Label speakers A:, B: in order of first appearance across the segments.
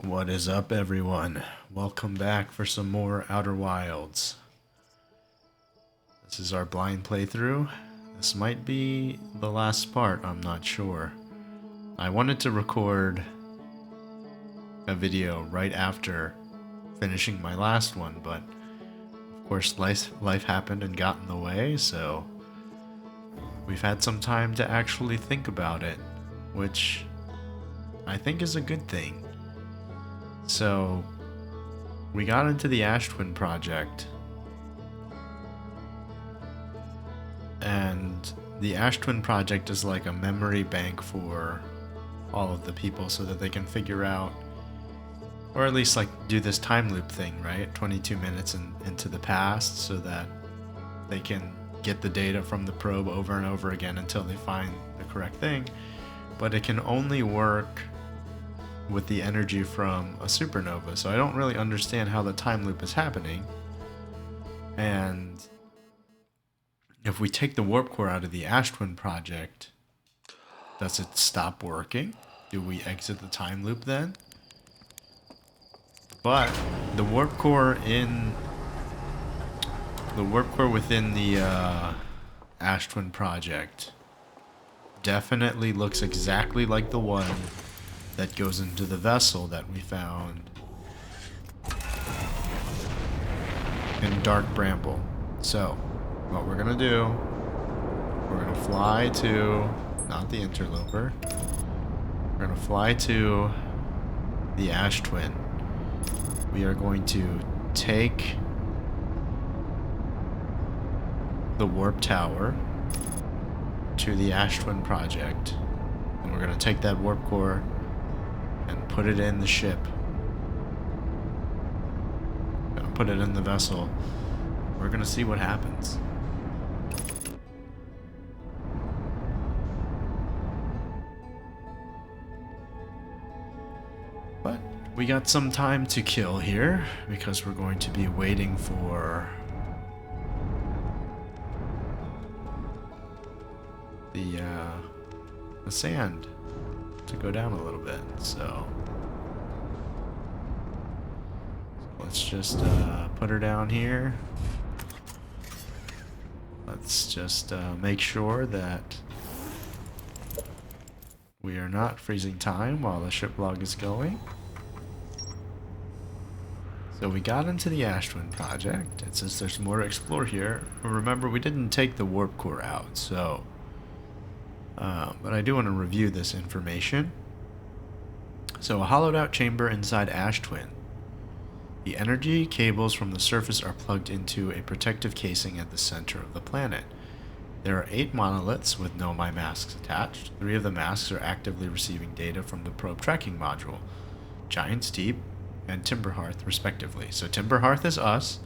A: What is up, everyone? Welcome back for some more Outer Wilds. This is our blind playthrough. This might be the last part, I'm not sure. I wanted to record a video right after finishing my last one, but of course life happened and got in the way, so we've had some time to actually think about it, which I think is a good thing. So, we got into the Ash Twin project, and the Ash Twin project is like a memory bank for all of the people so that they can figure out, or at least like do this time loop thing, right? 22 minutes into the past so that they can get the data from the probe over and over again until they find the correct thing. But it can only work with the energy from a supernova, so I don't really understand how the time loop is happening. And if we take the warp core out of the Ash Twin project, does it stop working? Do we exit the time loop then? But the warp core within the Ash Twin project definitely looks exactly like the one that goes into the vessel that we found in Dark Bramble. So, what we're gonna do, we're gonna fly to, not the interloper, we're gonna fly to the Ash Twin. We are going to take the warp tower to the Ash Twin project, and we're gonna take that warp core and put it in the ship. Gonna put it in the vessel. We're gonna see what happens. But we got some time to kill here because we're going to be waiting for the sand to go down a little bit. So let's just put her down here. Let's just make sure that we are not freezing time while the ship log is going. So we got into the Ash Twin project. It says there's more to explore here. Remember, we didn't take the warp core out, so but I do want to review this information. So, a hollowed out chamber inside Ash Twin. The energy cables from the surface are plugged into a protective casing at the center of the planet. There are 8 monoliths with Nomai masks attached. 3 of the masks are actively receiving data from the probe tracking module, Giant's Deep and Timberhearth, respectively. So Timberhearth is us,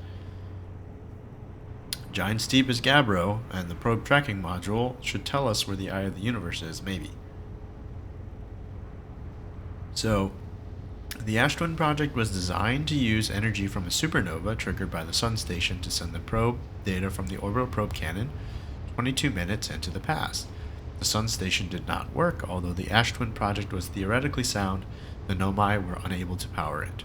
A: Giant's Deep is Gabbro, and the probe tracking module should tell us where the Eye of the Universe is, maybe. So, the Ash Twin project was designed to use energy from a supernova triggered by the Sun Station to send the probe data from the orbital probe cannon 22 minutes into the past. The Sun Station did not work, although the Ash Twin project was theoretically sound, the Nomai were unable to power it.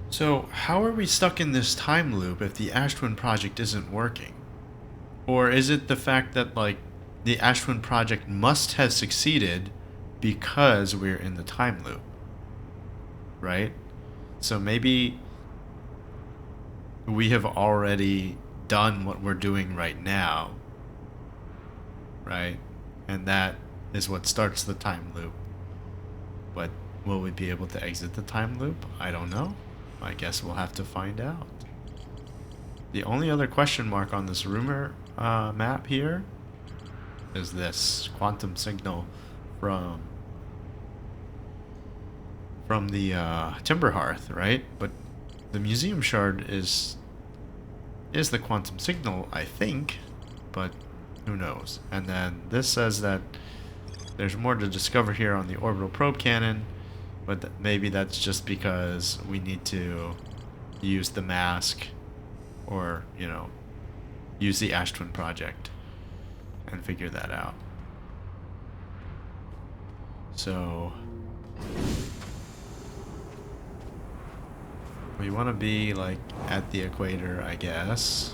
A: So, how are we stuck in this time loop if the Ash Twin project isn't working? Or is it the fact that, like, the Ash Twin project must have succeeded because we're in the time loop? Right? So maybe we have already done what we're doing right now, right? And that is what starts the time loop. But will we be able to exit the time loop? I don't know. I guess we'll have to find out. The only other question mark on this rumor map here is this quantum signal from the Timberhearth, right? But the museum shard is the quantum signal, I think, but who knows? And then this says that there's more to discover here on the orbital probe cannon, but maybe that's just because we need to use the mask, or, you know, use the Ash Twin project and figure that out. So We want to be like at the equator, I guess.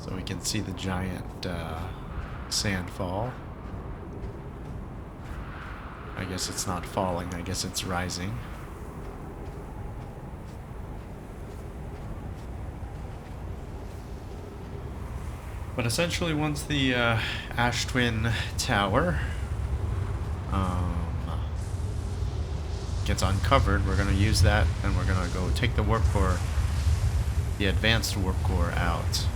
A: So we can see the giant sand fall. I guess it's not falling, I guess it's rising. But essentially, once the Ash Twin Tower gets uncovered, we're going to use that, and we're going to go take the warp core, the advanced warp core, out.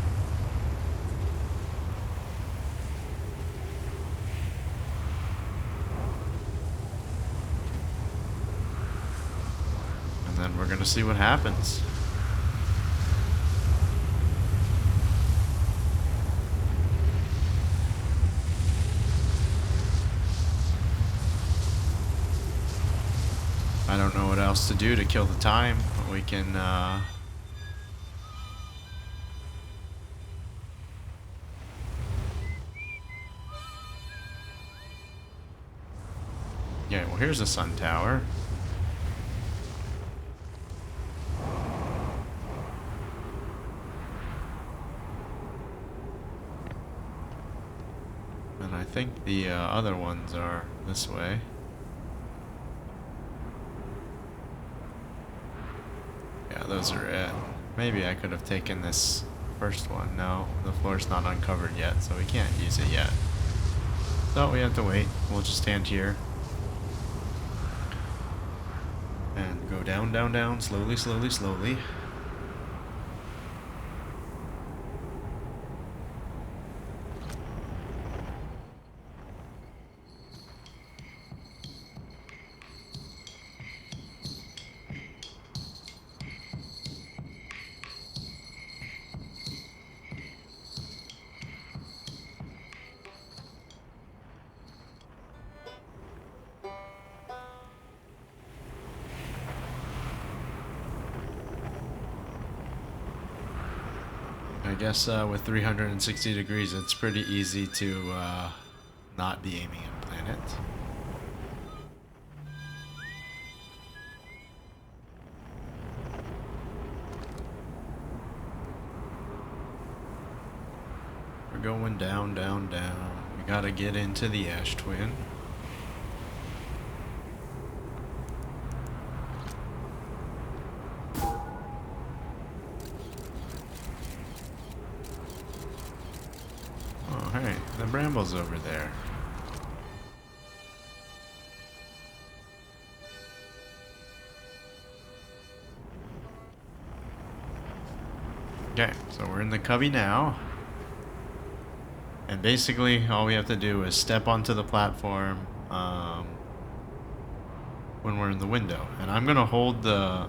A: And then we're going to see what happens. I don't know what else to do to kill the time. We can, yeah, well, here's the sun tower. And I think the other ones are this way. Yeah, those are it. Maybe I could have taken this first one. No, the floor's not uncovered yet, so we can't use it yet. So we have to wait. We'll just stand here. And go down, down, down, slowly, slowly, slowly. I guess with 360 degrees, it's pretty easy to not be aiming at a planet. We're going down, down, down. We gotta get into the Ash Twin. Hey, the bramble's over there. Okay, so we're in the cubby now. And basically, all we have to do is step onto the platform when we're in the window. And I'm going to hold the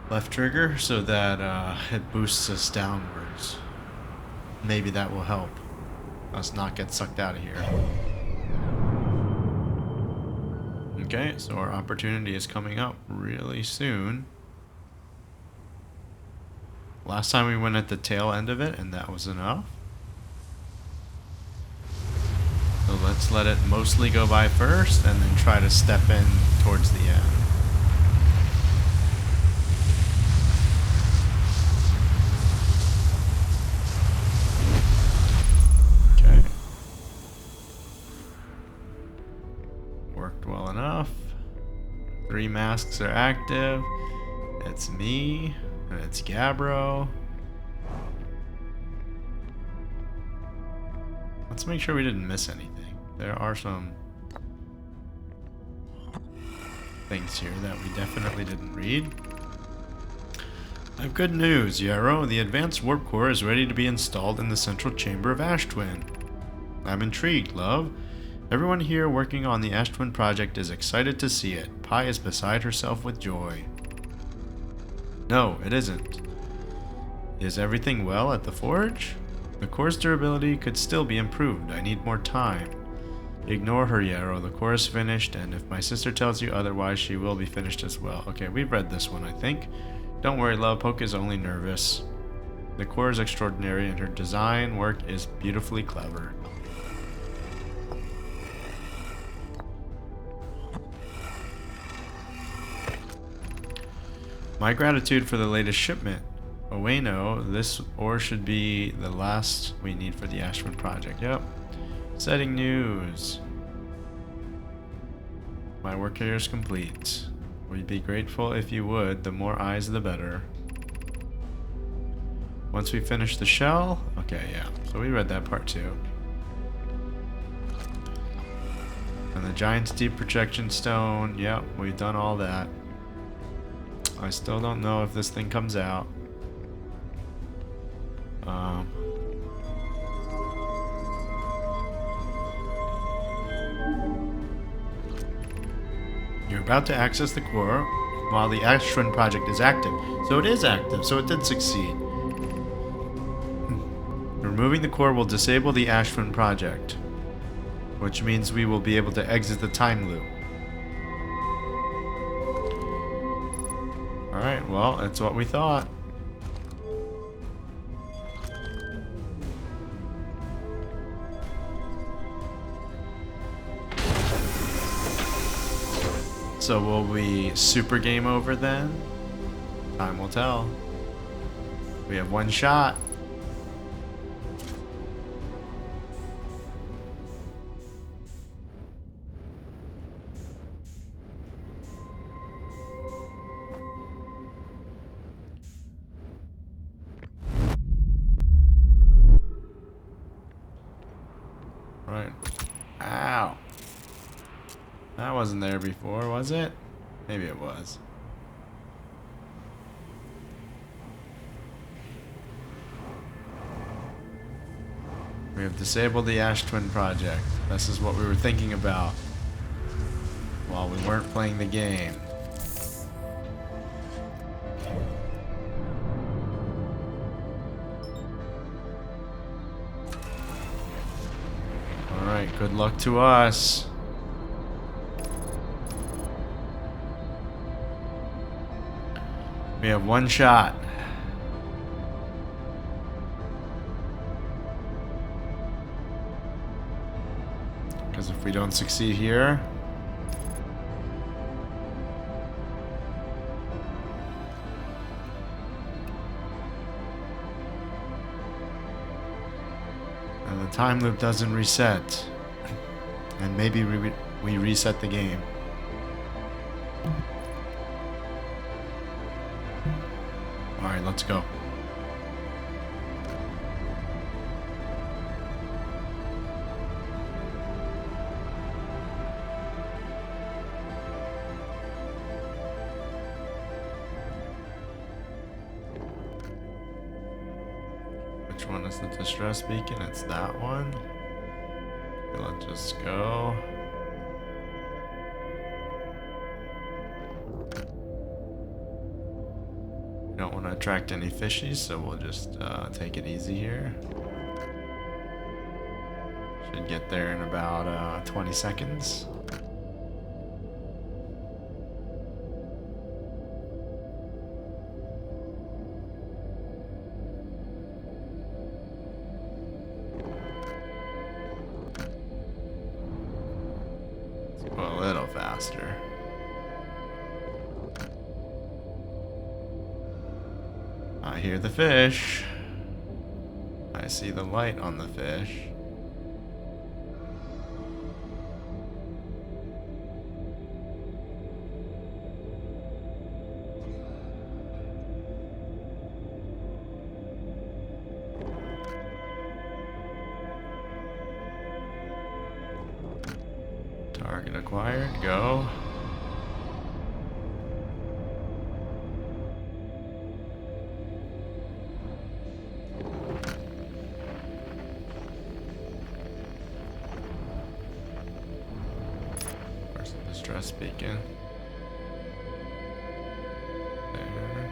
A: left trigger so that it boosts us downwards. Maybe that will help us not get sucked out of here. Okay, so our opportunity is coming up really soon. Last time we went at the tail end of it, and that was enough. So let's let it mostly go by first, and then try to step in towards the end. Worked well enough. 3 masks are active. It's me, and it's Gabbro. Let's make sure we didn't miss anything. There are some things here that we definitely didn't read. I have good news, Yarrow. The advanced warp core is ready to be installed in the central chamber of Ash Twin. I'm intrigued, love. Everyone here working on the Ash Twin project is excited to see it. Pi is beside herself with joy. No, it isn't. Is everything well at the forge? The core's durability could still be improved. I need more time. Ignore her, Yarrow. The core is finished, and if my sister tells you otherwise, she will be finished as well. Okay, we've read this one, I think. Don't worry, love. Poke is only nervous. The core is extraordinary, and her design work is beautifully clever. My gratitude for the latest shipment. Ueno, this ore should be the last we need for the Ashwin project. Yep. Exciting news. My work here is complete. We'd be grateful if you would. The more eyes, the better. Once we finish the shell? Okay, yeah. So we read that part too. And the Giant's Deep Projection Stone. Yep, we've done all that. I still don't know if this thing comes out. You're about to access the core while the Ashwin project is active. So it is active, so it did succeed. Removing the core will disable the Ashwin project, which means we will be able to exit the time loop. Alright, well, that's what we thought. So will we super game over then? Time will tell. We have one shot. Right. Ow. That wasn't there before, was it? Maybe it was. We have disabled the Ashwin project. This is what we were thinking about while we weren't playing the game. Alright, good luck to us. We have one shot. Because if we don't succeed here, and the time loop doesn't reset, and maybe we reset the game. Alright, let's go. Which one is the distress beacon? It's that one. Let's just go. Don't want to attract any fishies, so we'll just take it easy here. Should get there in about 20 seconds. Let's go a little faster. I hear the fish. I see the light on the fish. Target acquired. Go. Distress beacon. There.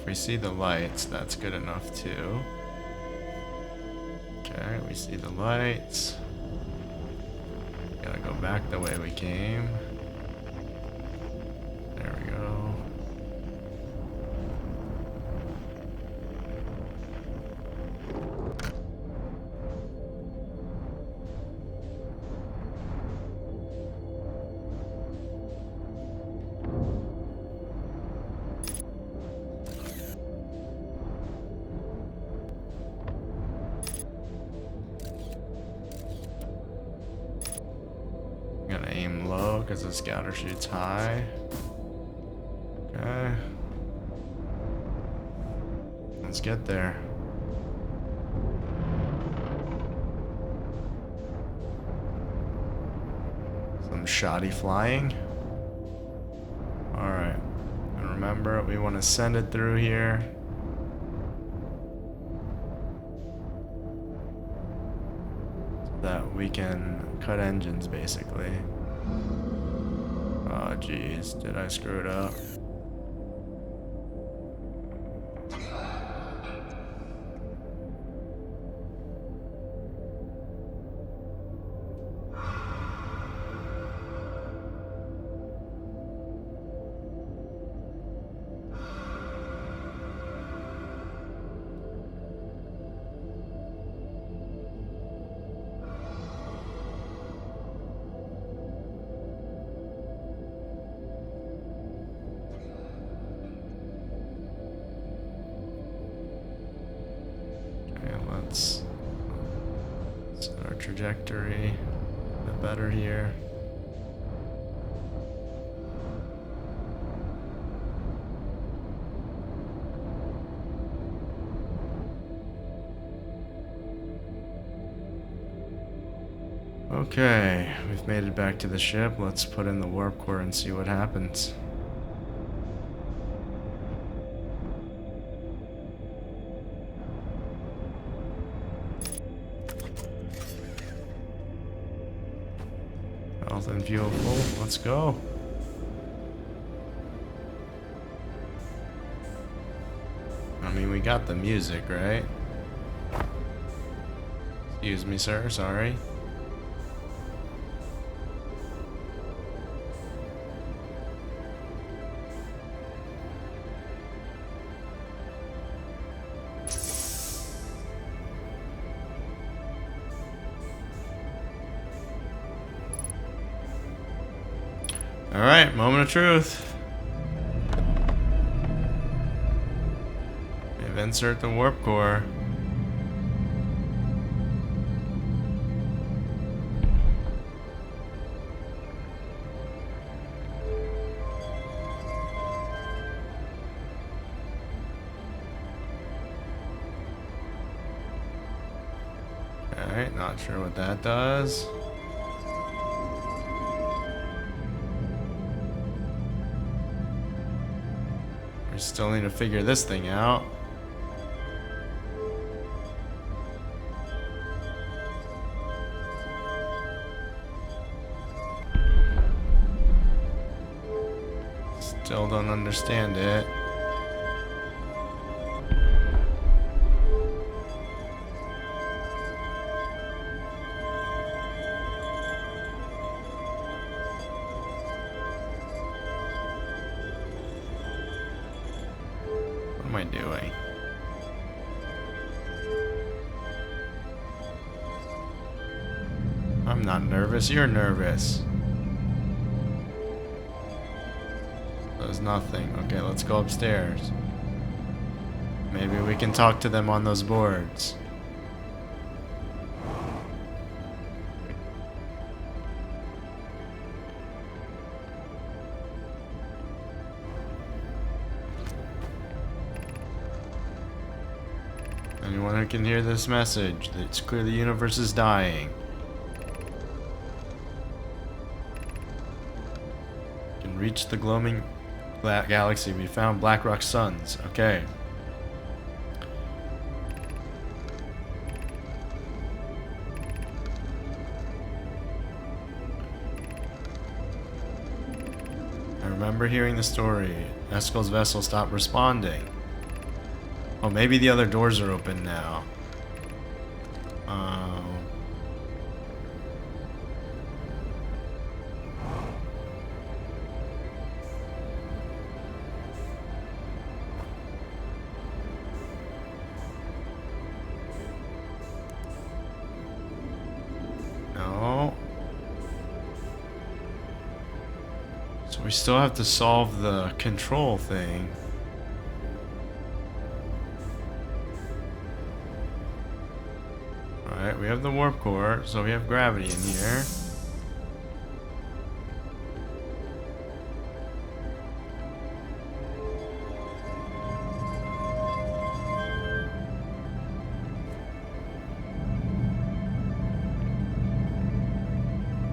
A: we see the lights, that's good enough too. Okay, we see the lights. Gotta go back the way we came. There we go. Gonna aim low because the scouter shoots high. Okay. Let's get there. Some shoddy flying. Alright. And remember, we want to send it through here. So that we can cut engines, basically. Oh, jeez. Did I screw it up? Let's set our trajectory a bit better here. Okay, we've made it back to the ship. Let's put in the warp core and see what happens. Health and fuel full. Let's go. I mean, we got the music, right? Excuse me, sir. Sorry. Alright, moment of truth. We've insert the warp core. Alright, not sure what that does. We still need to figure this thing out. Still don't understand it. What am I doing? I'm not nervous, you're nervous. There's nothing. Okay, let's go upstairs. Maybe we can talk to them on those boards. Anyone who can hear this message, it's clear the universe is dying. Can reach the glowing galaxy. We found Blackrock suns. Okay. I remember hearing the story. Eskel's vessel stopped responding. Oh, maybe the other doors are open now. No. So we still have to solve the control thing. Alright, we have the warp core, so we have gravity in here.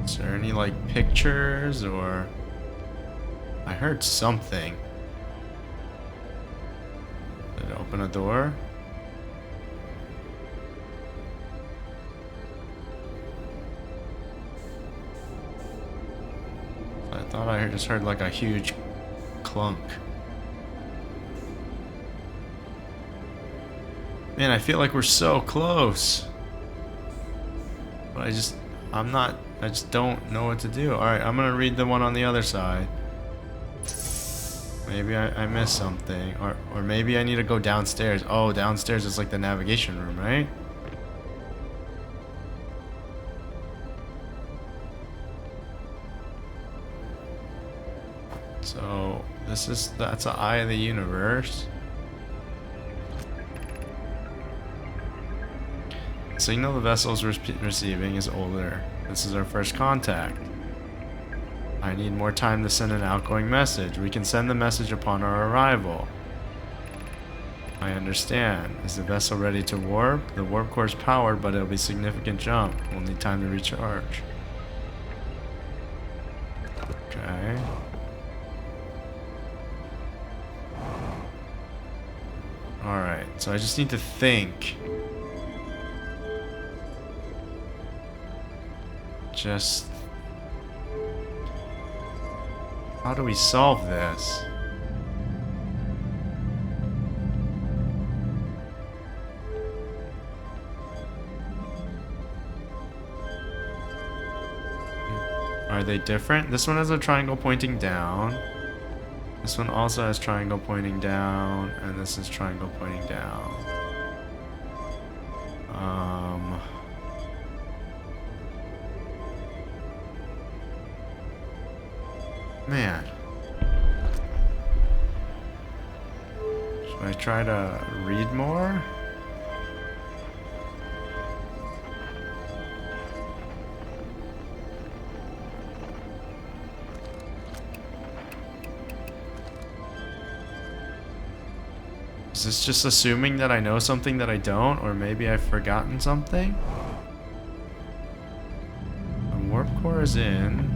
A: Is there any, like, pictures or... I heard something. Did it open a door? I thought I just heard like a huge clunk. Man, I feel like we're so close. But I just don't know what to do. Alright, I'm gonna read the one on the other side. Maybe I missed something. Or maybe I need to go downstairs. Oh, downstairs is like the navigation room, right? So, that's an eye of the universe. The signal the vessel's receiving is older. This is our first contact. I need more time to send an outgoing message. We can send the message upon our arrival. I understand. Is the vessel ready to warp? The warp core is powered, but it'll be a significant jump. We'll need time to recharge. Okay. Alright, so I just need to think. Just... how do we solve this? Are they different? This one has a triangle pointing down. This one also has triangle pointing down, and this is triangle pointing down. Man. Should I try to read more? Is this just assuming that I know something that I don't? Or maybe I've forgotten something? The warp core is in.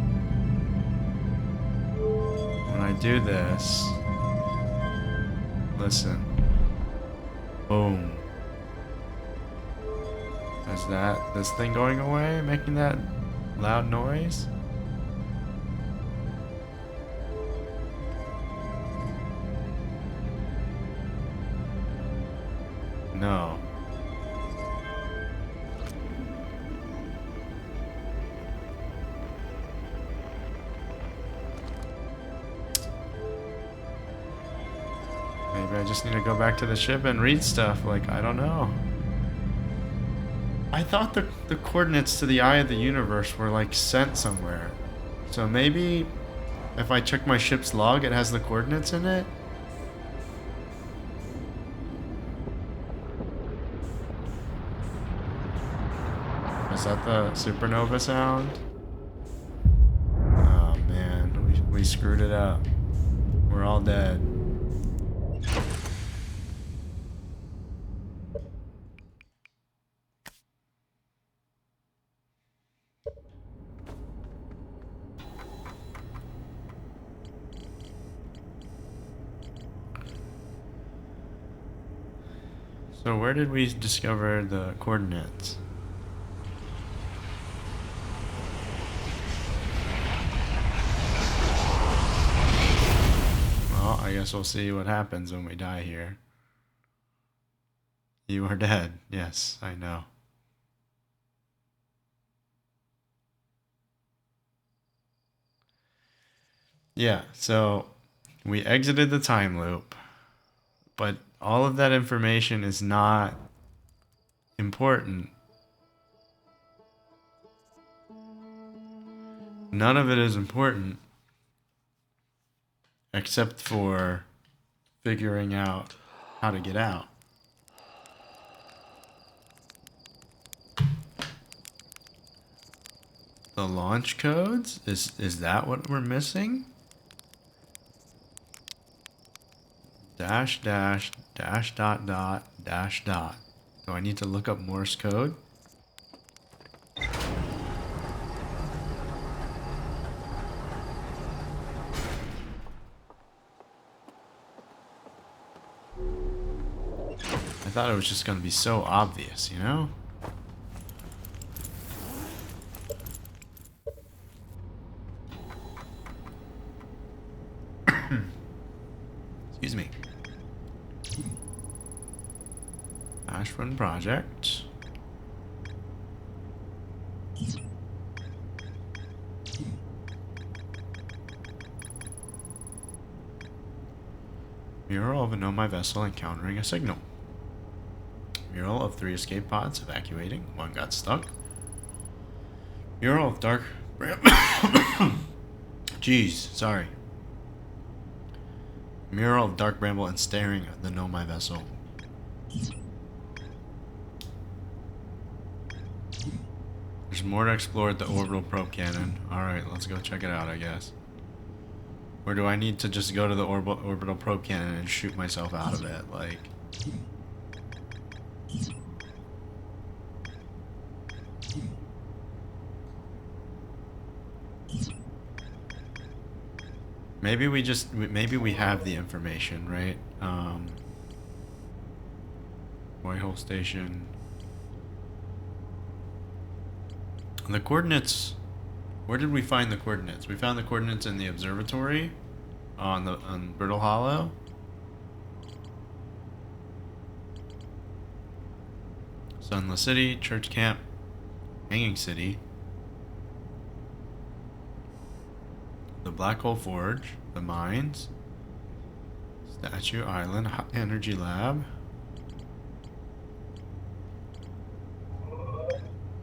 A: When I do this... listen. Boom. Is that this thing going away? Making that loud noise? No. Maybe I just need to go back to the ship and read stuff. Like, I don't know. I thought the coordinates to the eye of the universe were like sent somewhere. So maybe if I check my ship's log, it has the coordinates in it? Is that the supernova sound? Oh man, we screwed it up. We're all dead. So where did we discover the coordinates? I guess we'll see what happens when we die here. You are dead. Yes, I know. Yeah, so we exited the time loop, but all of that information is not important. None of it is important except for figuring out how to get out. The launch codes? Is that what we're missing? Dash dash dash dot dot dash dot. Do I need to look up Morse code? I thought it was just gonna be so obvious, you know? Excuse me. Ashburn Project. Mural of a Nomai vessel encountering a signal. Mural of 3 escape pods evacuating. 1 got stuck. Mural of dark... Jeez, sorry. Mural of dark bramble and staring at the Nomai vessel. There's more to explore at the orbital probe cannon. Alright, let's go check it out, I guess. Or do I need to just go to the orbital probe cannon and shoot myself out of it? Like... Maybe we have the information, right? Whitehall Station. The coordinates, where did we find the coordinates? We found the coordinates in the observatory on Brittle Hollow. Sunless City, Church Camp, Hanging City, the Black Hole Forge, the mines, Statue Island, Energy Lab,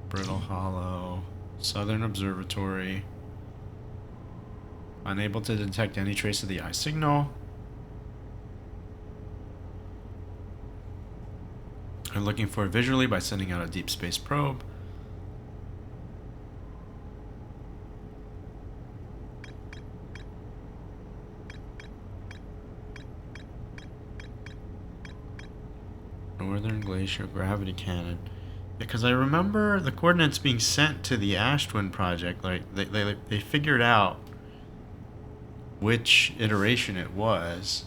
A: Brittle Hollow, Southern Observatory. Unable to detect any trace of the eye signal. I'm looking for it visually by sending out a deep space probe. Northern Glacier Gravity Cannon. Because I remember the coordinates being sent to the Ash Twin project. Like they figured out which iteration it was.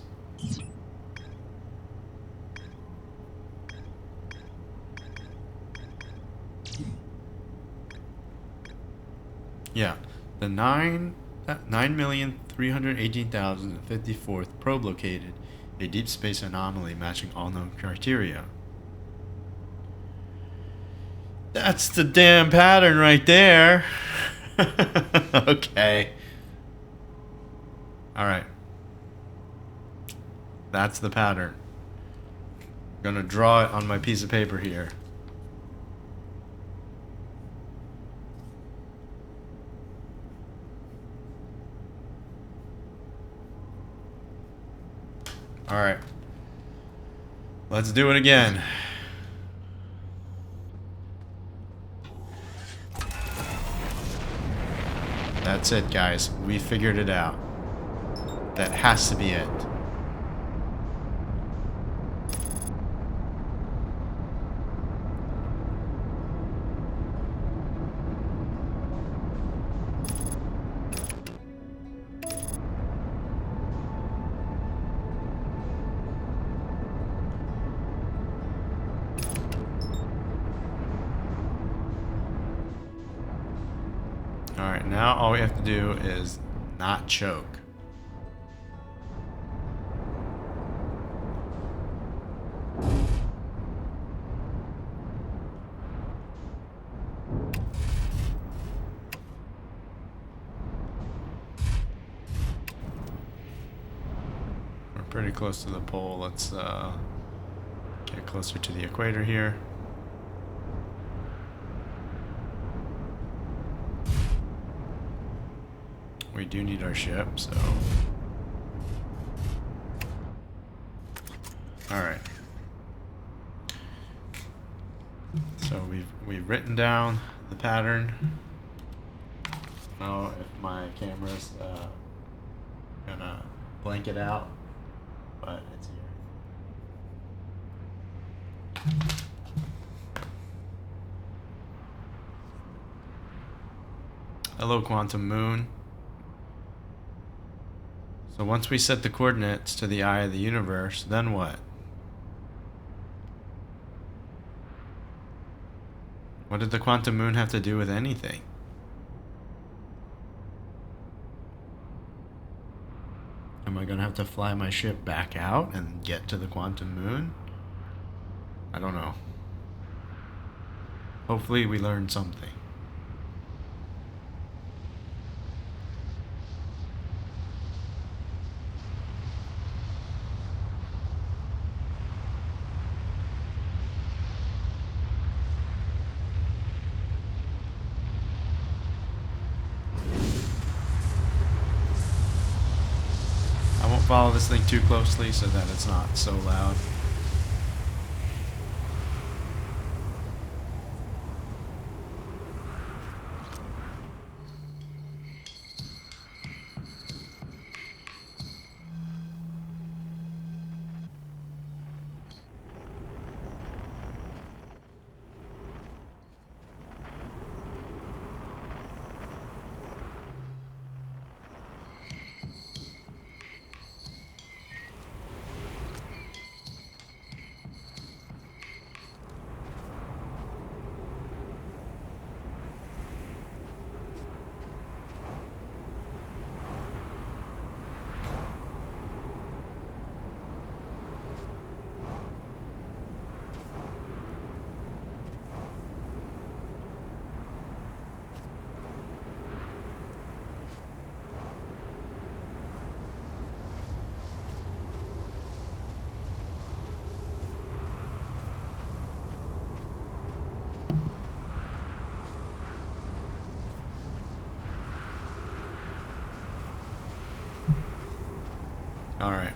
A: Yeah, the 9,318,054th probe located a deep space anomaly matching all known criteria. That's the damn pattern right there. Okay. Alright. That's the pattern. I'm gonna draw it on my piece of paper here. Alright. Let's do it again. That's it, guys. We figured it out. That has to be it. Alright, now all we have to do is not choke. pretty close to the pole. Let's get closer to the equator here. We do need our ship, so... Alright. So we've written down the pattern. I don't know if my camera's gonna blank it out, but it's here. Hello, Quantum Moon. So once we set the coordinates to the eye of the universe, then what? What did the Quantum Moon have to do with anything? Am I gonna have to fly my ship back out and get to the Quantum Moon? I don't know. Hopefully we learned something. Follow this thing too closely so that it's not so loud. All right.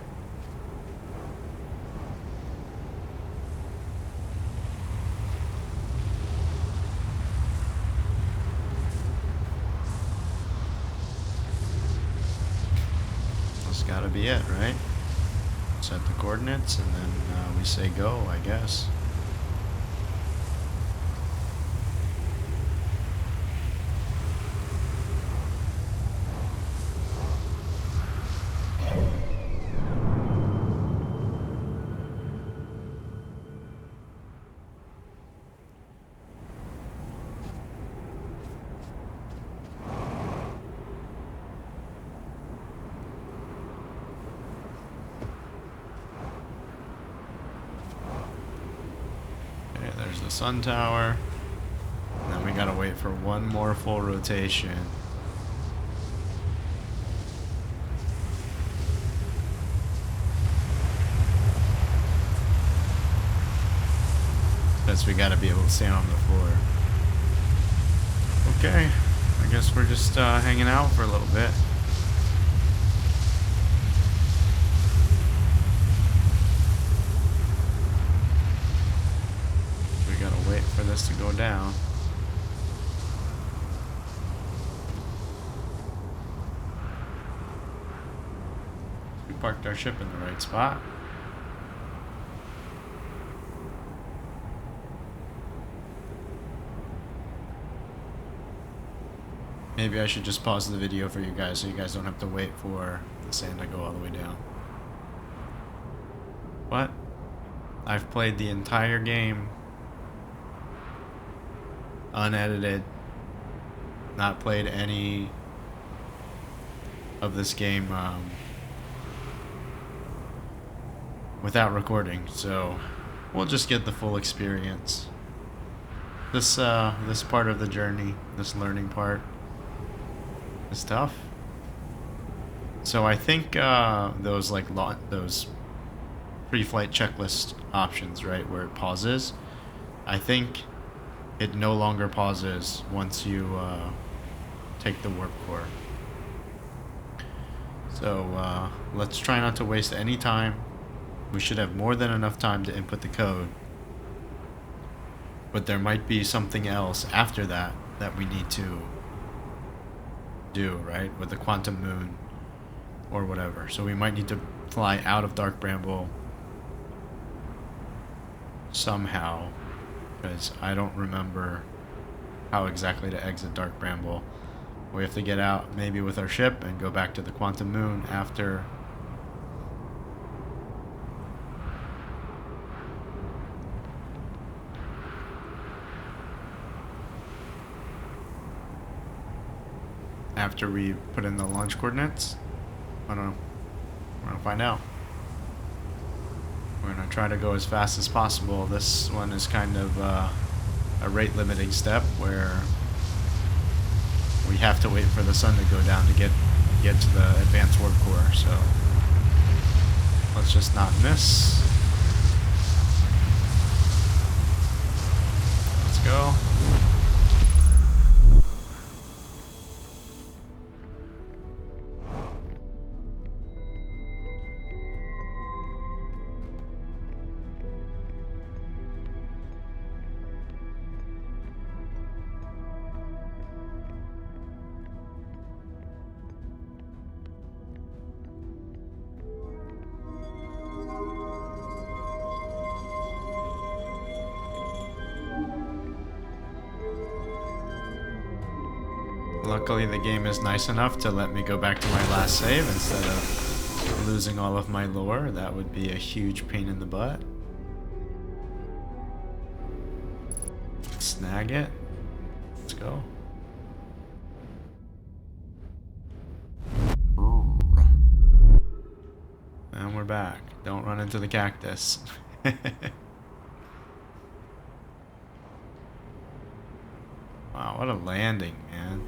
A: That's gotta be it, right? Set the coordinates and then we say go, I guess. There's the sun tower. And then we gotta wait for one more full rotation. Plus we gotta be able to stand on the floor. Okay, I guess we're just hanging out for a little bit. Wait for this to go down. We parked our ship in the right spot. Maybe I should just pause the video for you guys so you guys don't have to wait for the sand to go all the way down. What? I've played the entire game unedited, not played any of this game without recording, so we'll just get the full experience. This part of the journey, this learning part, is tough. So I think those like those pre-flight checklist options, right, where it pauses, I think it no longer pauses once you take the warp core. So let's try not to waste any time. We should have more than enough time to input the code. But there might be something else after that that we need to do, right? With the quantum moon or whatever. So we might need to fly out of Dark Bramble somehow, because I don't remember how exactly to exit Dark Bramble. We have to get out maybe with our ship and go back to the quantum moon after. After we put in the launch coordinates. I don't know. We're gonna find out. We're gonna try to go as fast as possible. This one is kind of a rate limiting step where we have to wait for the sun to go down to get to the advanced warp core. So let's just not miss. Let's go. Luckily the game is nice enough to let me go back to my last save instead of losing all of my lore. That would be a huge pain in the butt. Snag it. Let's go. And we're back. Don't run into the cactus. Wow, what a landing, man.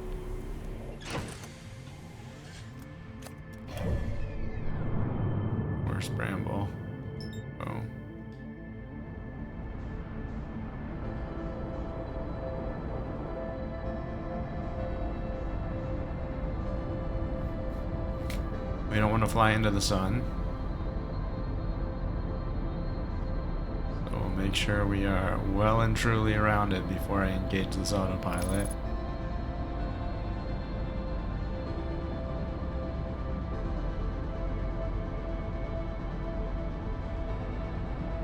A: Where's Bramble? Oh. We don't want to fly into the sun. So we'll make sure we are well and truly around it before I engage this autopilot.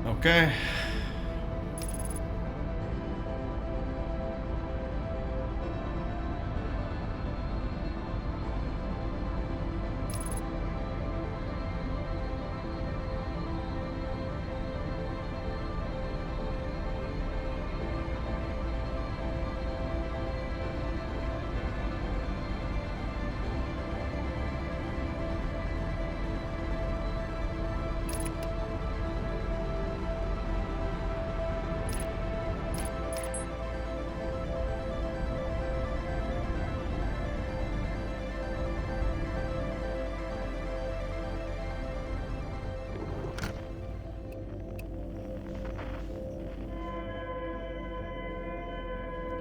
A: Okay.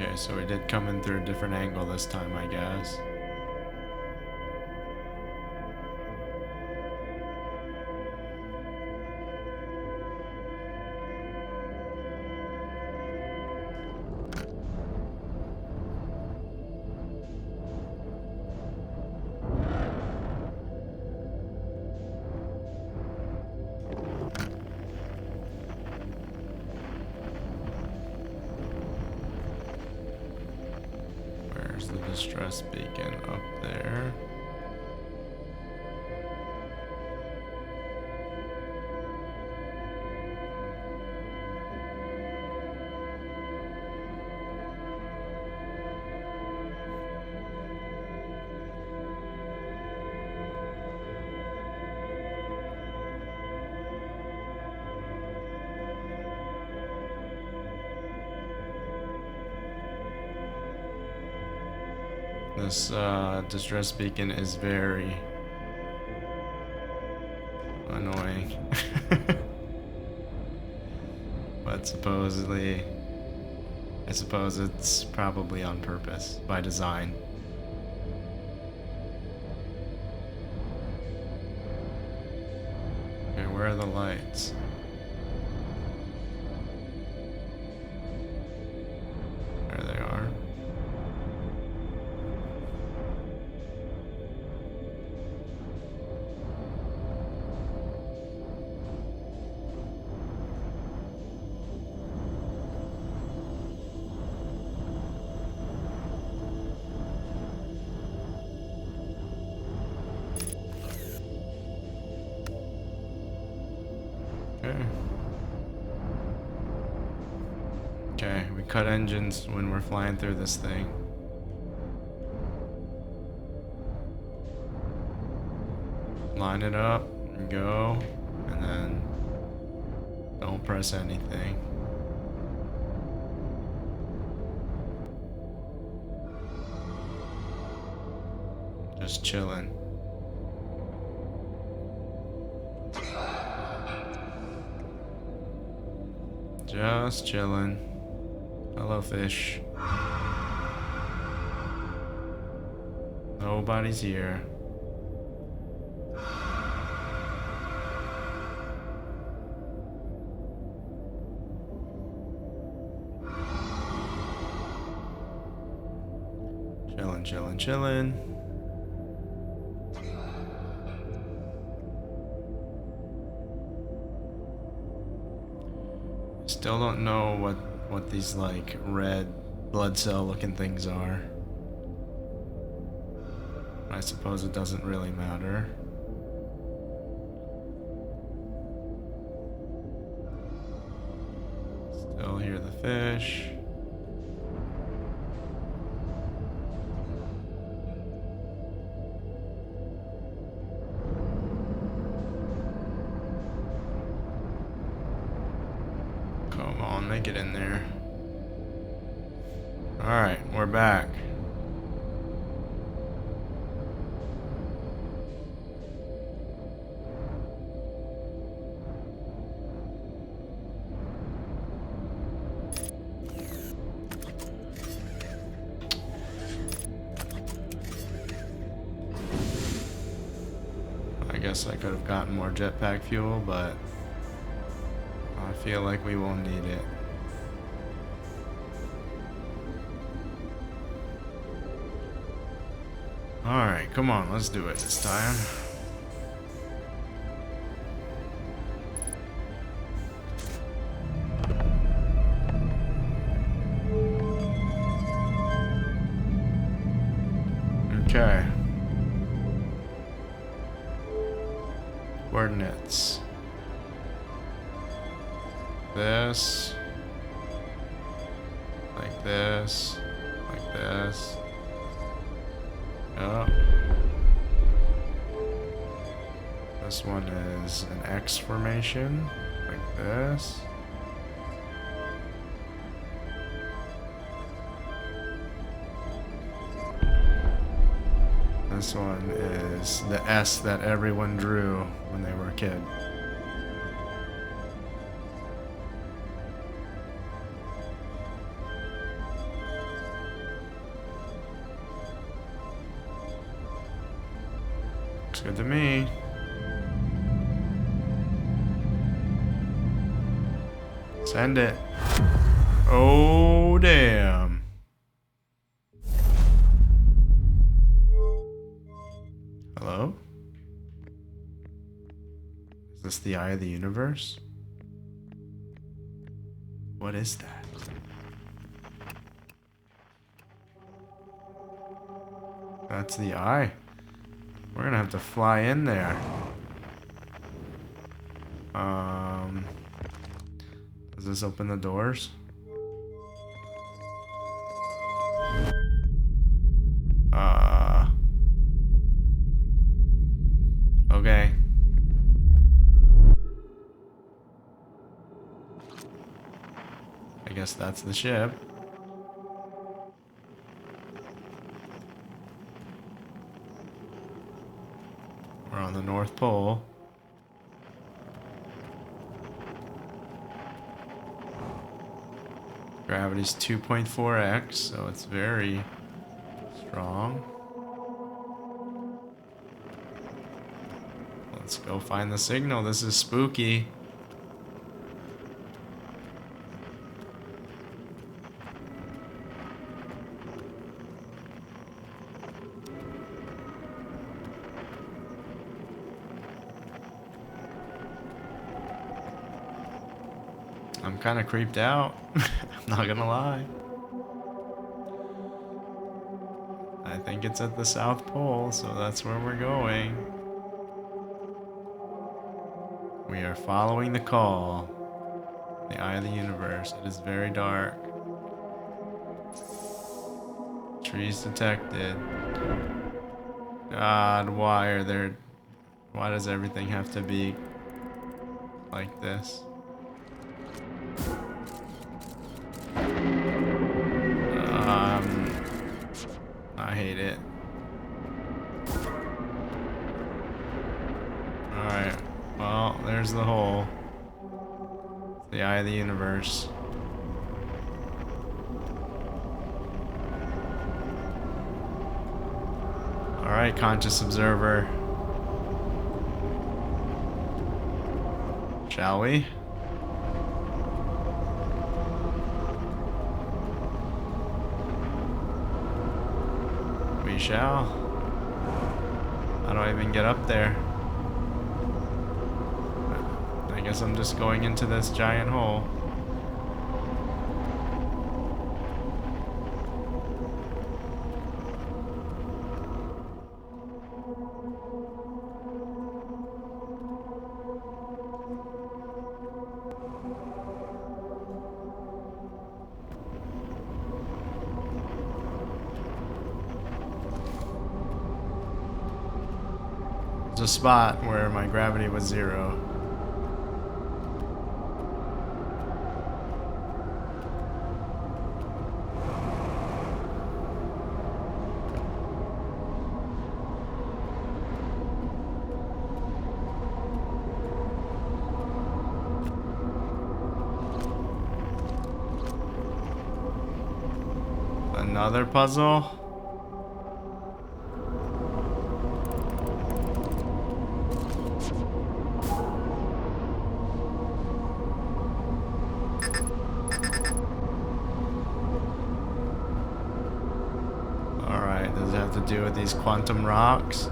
A: Okay, so we did come in through a different angle this time, I guess. The distress beacon up there. This distress beacon is very annoying. But supposedly, I suppose it's probably on purpose, by design. Okay, where are the lights? There they are. Okay. Okay, we cut engines when we're flying through this thing. Line it up and go, and then don't press anything. Just chilling. Just chilling. Hello, fish. Nobody's here. Chilling, chilling, chilling. Still don't know what these like red blood cell looking things are. I suppose it doesn't really matter. Still hear the fish. Come on, make it in there. Alright, we're back. I guess I could have gotten more jetpack fuel, but I feel like we won't need it. Alright, come on, let's do it this time. Okay. Coordinates. This. Like this. Like this. Oh. This one is an X formation. Like this. This one is the S that everyone drew when they were a kid. Looks good to me. Send it. Oh, damn. Hello? Is this the eye of the universe? What is that? That's the eye. We're gonna have to fly in there. Does this open the doors? Okay. I guess that's the ship. We're on the North Pole. Gravity's 2.4x, so it's very strong. Let's go find the signal. This is spooky. I'm kind of creeped out. I'm not gonna lie. I think it's at the South Pole, so that's where we're going. We are following the call. The eye of the universe. It is very dark. Trees detected. God, why does everything have to be like this? I hate it. Alright, well, there's the hole. The eye of the universe. Alright, conscious observer. Shall we? We shall. How do I even get up there? I guess I'm just going into this giant hole. There's a spot where my gravity was 0. Another puzzle? Alright, does it have to do with these quantum rocks?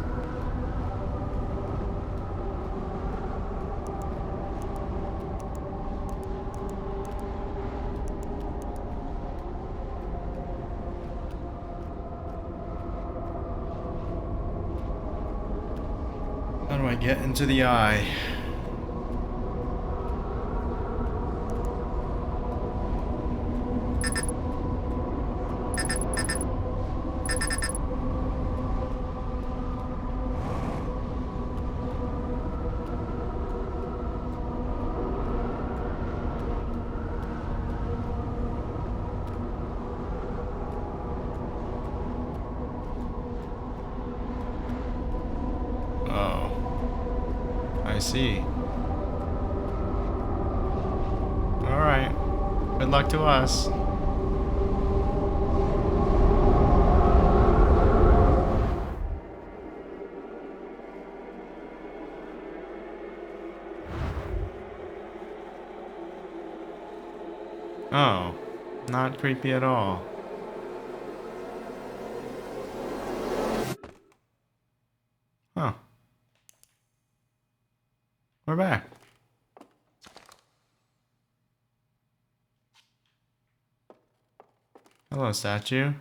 A: How do I get into the eye? I see. Alright. Good luck to us. Oh. Not creepy at all. Huh. We're back. Hello, statue.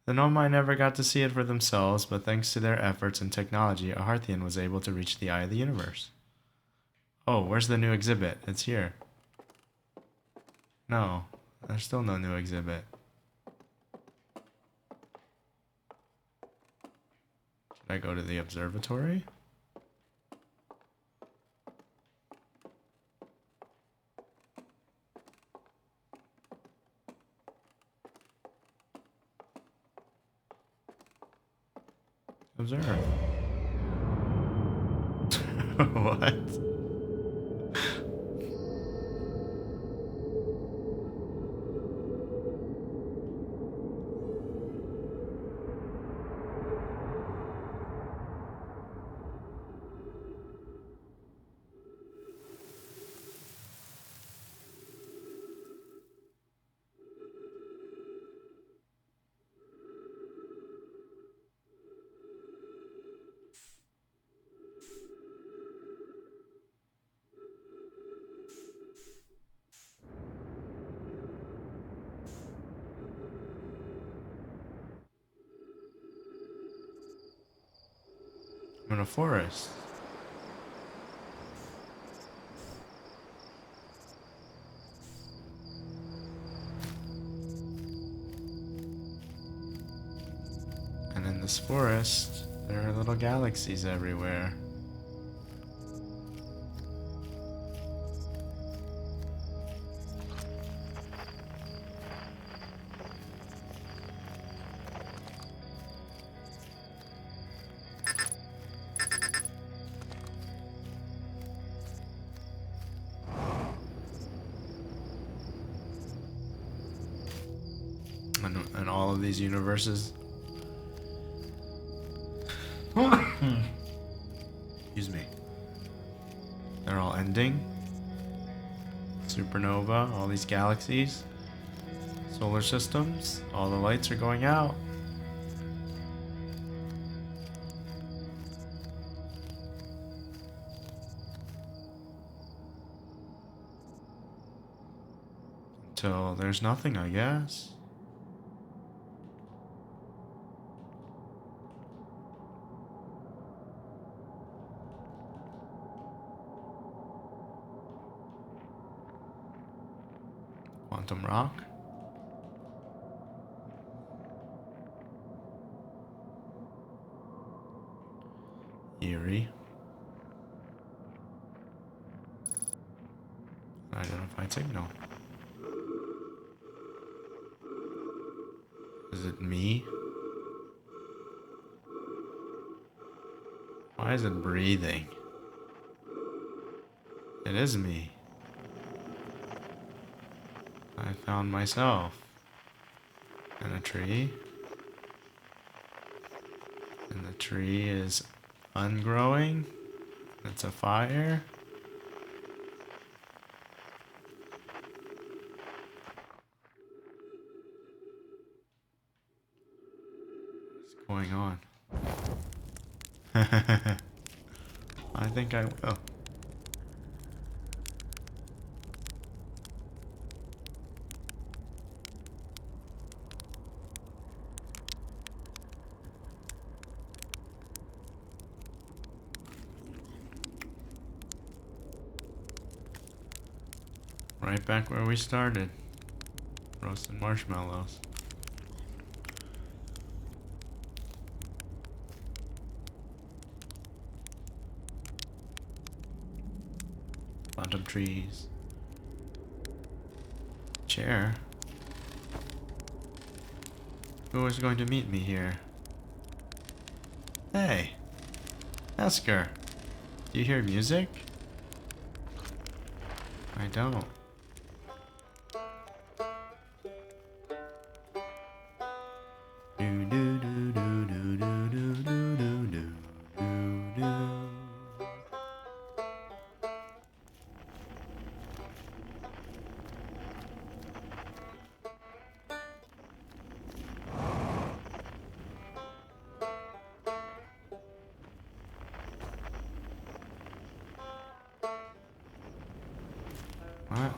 A: The Nomai never got to see it for themselves, but thanks to their efforts and technology, a Harthian was able to reach the eye of the universe. Oh, where's the new exhibit? It's here. No, there's still no new exhibit. Should I go to the observatory? Observe. What? I'm in a forest. And in this forest, there are little galaxies everywhere. And all of these universes. Excuse me. They're all ending. Supernova, all these galaxies, solar systems, all the lights are going out. Until there's nothing, I guess. Quantum rock. Eerie. Identified signal. Is it me? Why is it breathing? It is me. I found myself in a tree. And the tree is ungrowing. It's a fire. What's going on? I think I will. Right back where we started. Roasting marshmallows. Quantum trees. Chair. Who is going to meet me here? Hey, Esker. Do you hear music? I don't. Do do do do do do do do do do do. What?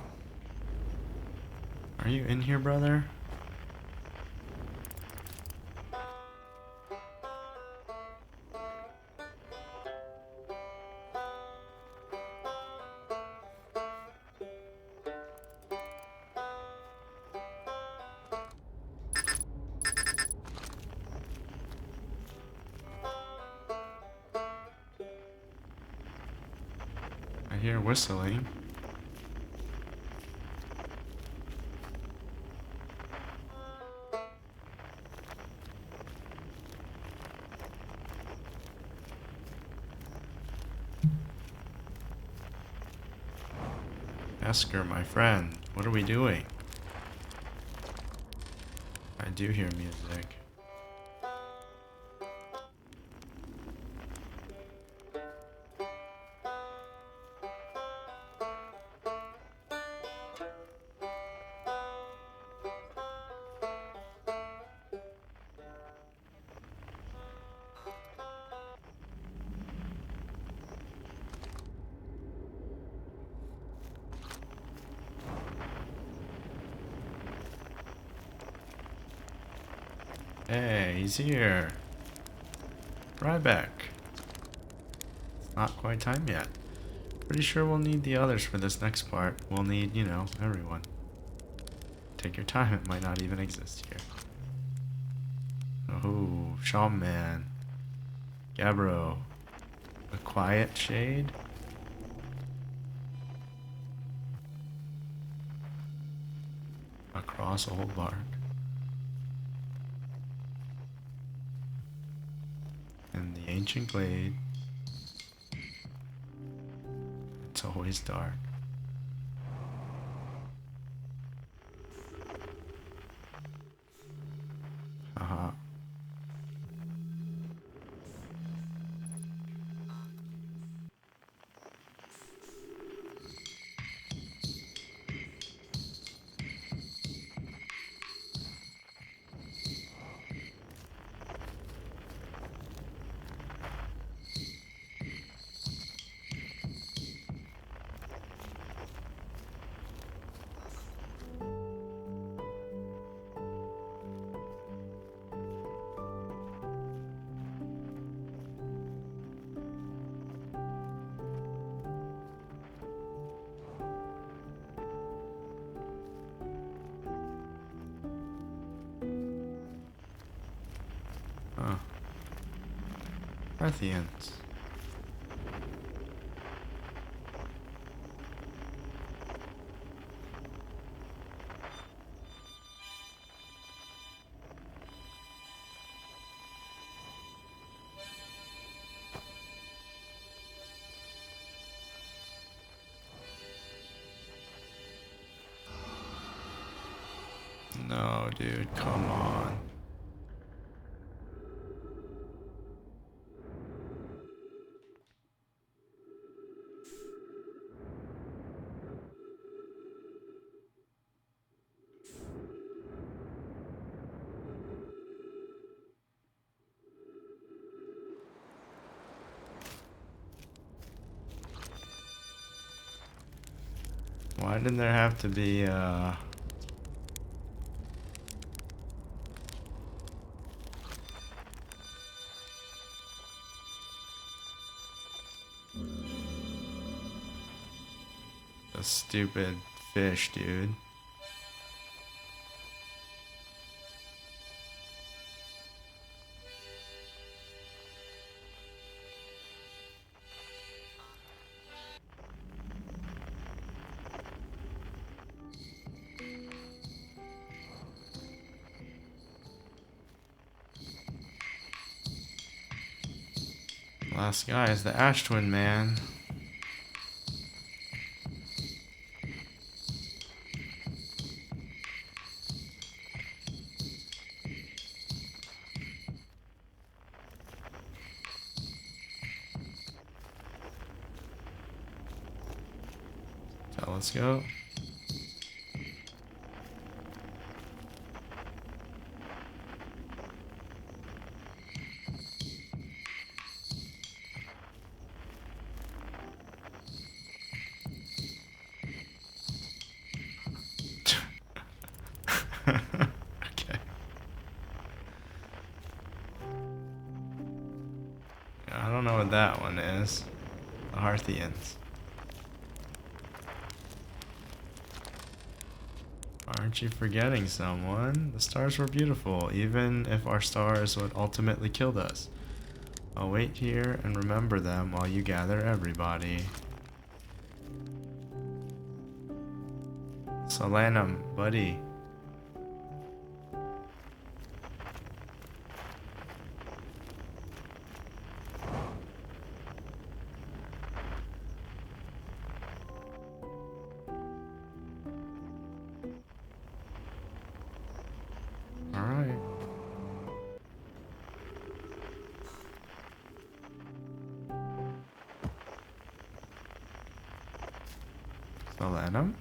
A: Are you in here, brother? I hear whistling. Esker, my friend, what are we doing? I do hear music. Hey, he's here. Ryback. not quite time yet. Pretty sure we'll need the others for this next part. We'll need, you know, everyone. Take your time, it might not even exist here. Oh, Shaman. Gabbro. A quiet shade? Across old bark. In the ancient glade. It's always dark. Uh-huh. Huh. Parthians. No, dude, come on. Why did there have to be, a stupid fish, dude? Last guy is the Ash Twin man. So let's go. Okay. I don't know what that one is. The Parthians. Aren't you forgetting someone? The stars were beautiful, even if our star is what ultimately killed us. I'll wait here and remember them while you gather everybody. Solanum, buddy. Alright. Solanum?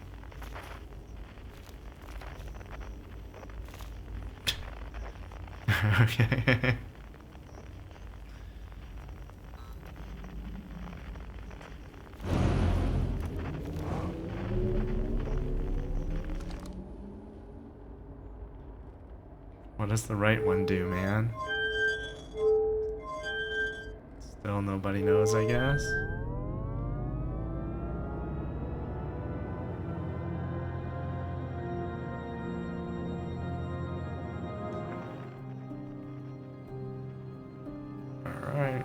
A: Okay. What does the right one do, man? Still nobody knows, I guess. Alright.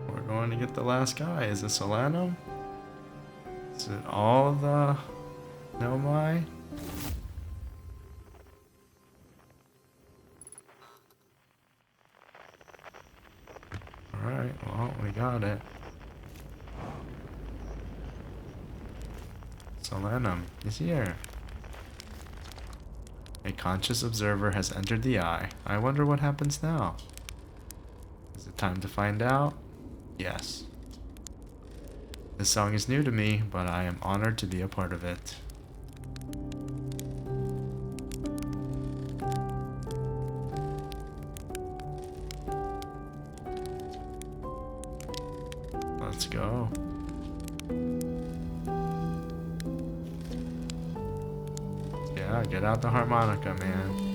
A: We're going to get the last guy. Is it Solanum? Is it all the Nomai? Alright, well, we got it. Solanum is here. A conscious observer has entered the eye. I wonder what happens now. Is it time to find out? Yes. This song is new to me, but I am honored to be a part of it. Let's go. Yeah, get out the harmonica, man.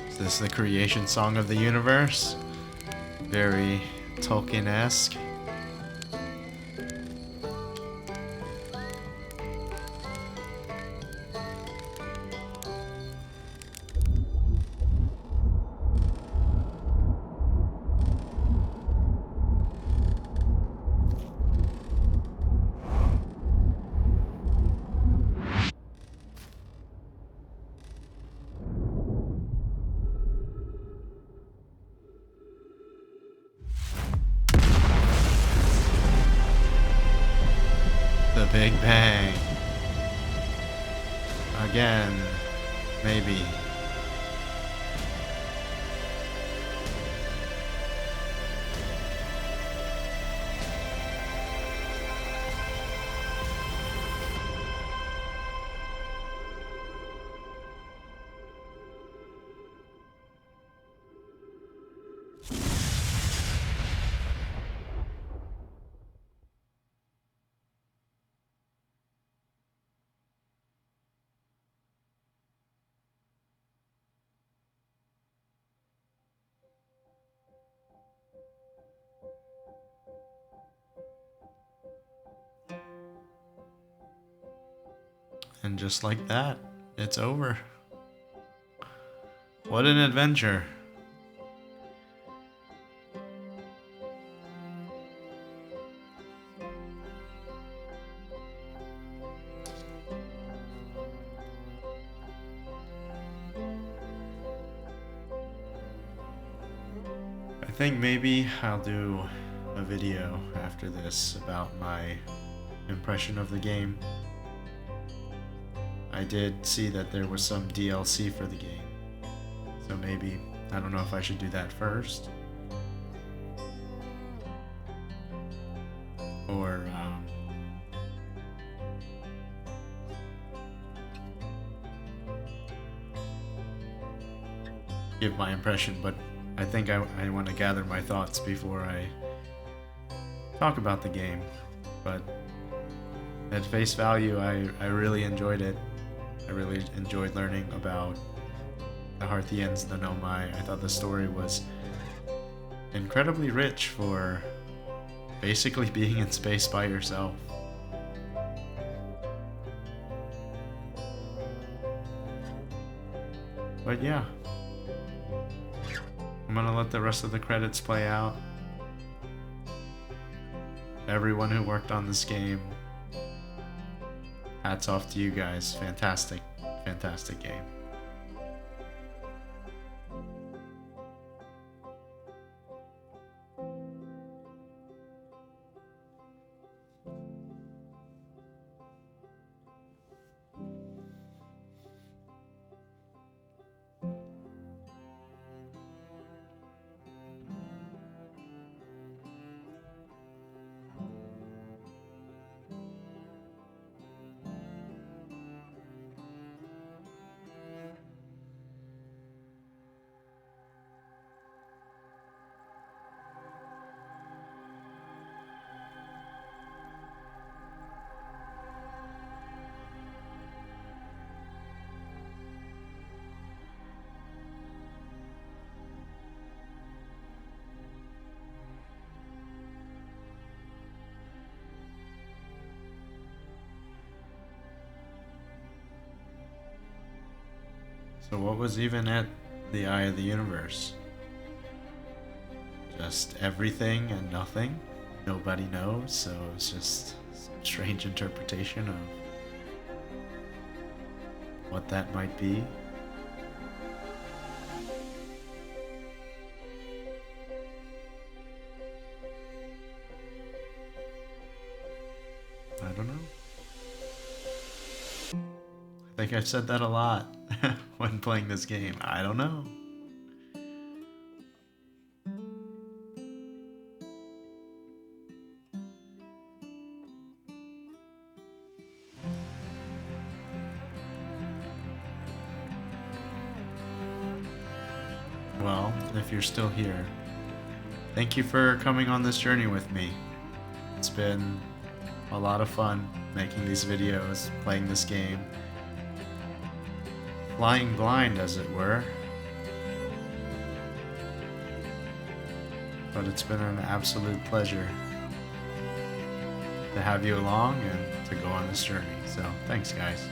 A: Is this the creation song of the universe? Very Tolkien-esque. The Big Bang. Again. Maybe. And just like that, it's over. What an adventure. I think maybe I'll do a video after this about my impression of the game. I did see that there was some DLC for the game, so maybe, I don't know if I should do that first, or give my impression, but I think I want to gather my thoughts before I talk about the game. But at face value, I really enjoyed it. I really enjoyed learning about the Harthians, the Nomai. I thought the story was incredibly rich for basically being in space by yourself. But yeah, I'm gonna let the rest of the credits play out. Everyone who worked on this game, hats off to you guys. Fantastic, fantastic game. So what was even at the eye of the universe? Just everything and nothing? Nobody knows, so it's just some strange interpretation of what that might be. I don't know. I think I've said that a lot when playing this game. I don't know. Well, if you're still here, thank you for coming on this journey with me. It's been a lot of fun making these videos, playing this game. Flying blind, as it were. But it's been an absolute pleasure to have you along and to go on this journey. So, thanks, guys.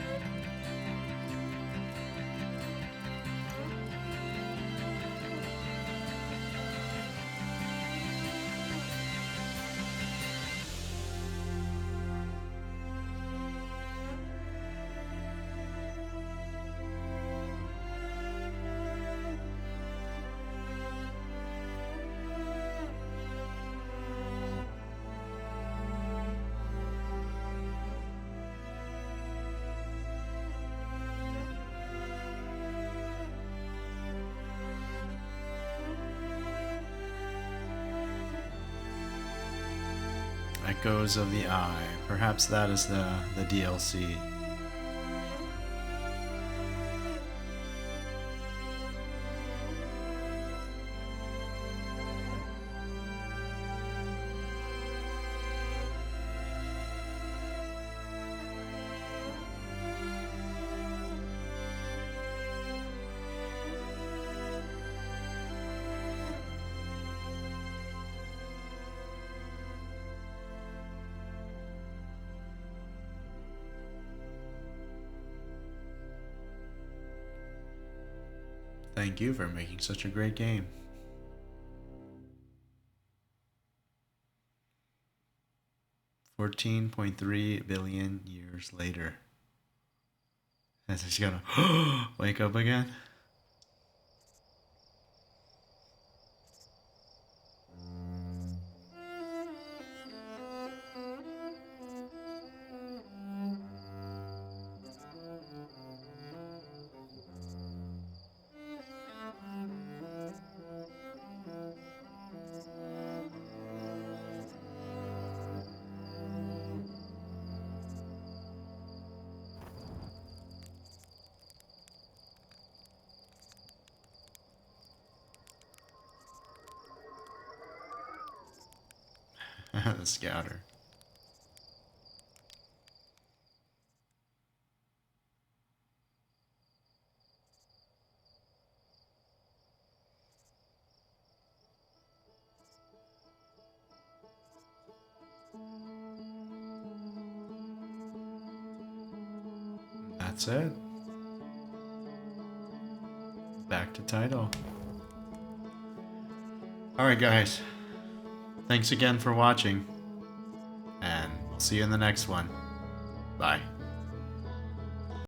A: Echoes of the Eye. Perhaps that is the DLC. Thank you for making such a great game. 14.3 billion years later. Is she gonna wake up again? The scouter. That's it. Back to title. Alright guys, thanks again for watching, and we'll see you in the next one. Bye.